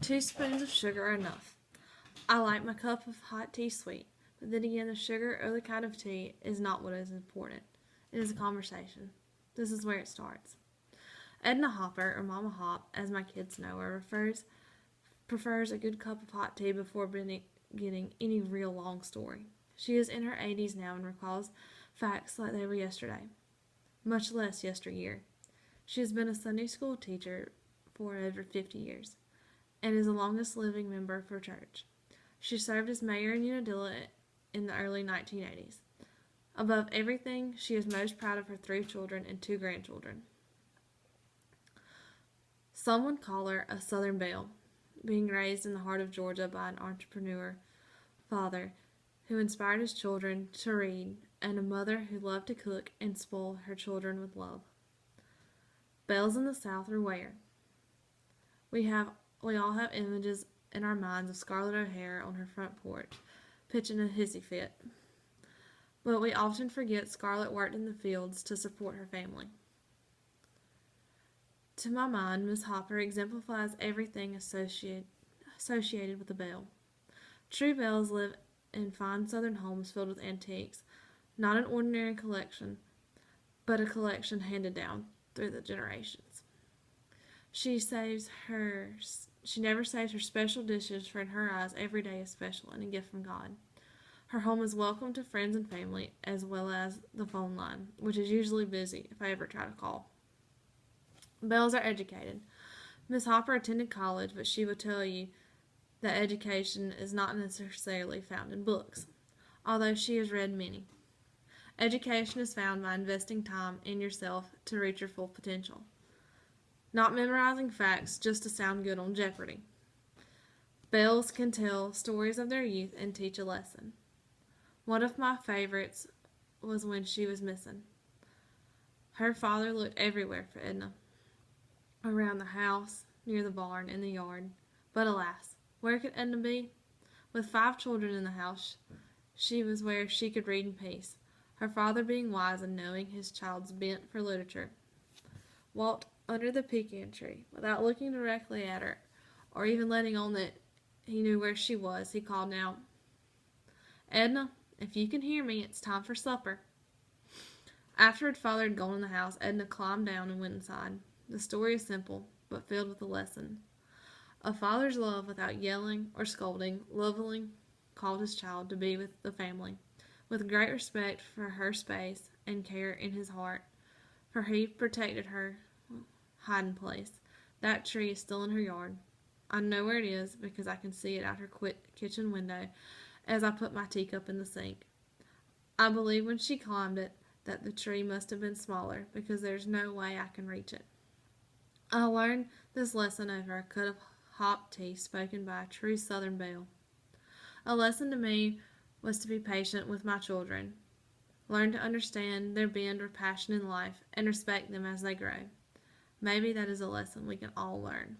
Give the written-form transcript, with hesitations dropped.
2 spoons of sugar are enough. I like my cup of hot tea sweet, but then again, the sugar or the kind of tea is not what is important. It is a conversation. This is where it starts. Edna Hopper, or Mama Hop, as my kids know her, prefers a good cup of hot tea before beginning any real long story. She is in her 80s now and recalls facts like they were yesterday, much less yesteryear. She has been a Sunday school teacher for over 50 years and is the longest living member of her church. She served as mayor in Unadilla in the early 1980s. Above everything, she is most proud of her 3 children and 2 grandchildren. Some would call her a Southern belle, being raised in the heart of Georgia by an entrepreneur father who inspired his children to read and a mother who loved to cook and spoil her children with love. Belles in the South are rare. We all have images in our minds of Scarlett O'Hara on her front porch, pitching a hissy fit. But we often forget Scarlett worked in the fields to support her family. To my mind, Miss Hopper exemplifies everything associated with a belle. True belles live in fine southern homes filled with antiques, not an ordinary collection, but a collection handed down through the generations. She never saves her special dishes, for in her eyes every day is special and a gift from God. Her home is welcome to friends and family, as well as the phone line, which is usually busy if I ever try to call. Belles are educated. Miss Hopper attended college, but she would tell you that education is not necessarily found in books, although she has read many. Education is found by investing time in yourself to reach your full potential, not memorizing facts just to sound good on Jeopardy. Belles can tell stories of their youth and teach a lesson. One of my favorites was when she was missing. Her father looked everywhere for Edna, around the house, near the barn, in the yard. But alas, where could Edna be? With 5 children in the house, she was where she could read in peace. Her father, being wise and knowing his child's bent for literature, walked under the pecan tree. Without looking directly at her, or even letting on that he knew where she was, he called out, "Edna, if you can hear me, it's time for supper." After her father had gone in the house, Edna climbed down and went inside. The story is simple, but filled with a lesson. A father's love without yelling or scolding lovingly called his child to be with the family, with great respect for her space and care in his heart, for he protected her hiding place. That tree is still in her yard. I know where it is because I can see it out her kitchen window as I put my teacup in the sink. I believe when she climbed it that the tree must have been smaller because there's no way I can reach it. I learned this lesson over a cup of hot tea spoken by a true Southern belle. A lesson to me was to be patient with my children, learn to understand their bend or passion in life, and respect them as they grow. Maybe that is a lesson we can all learn.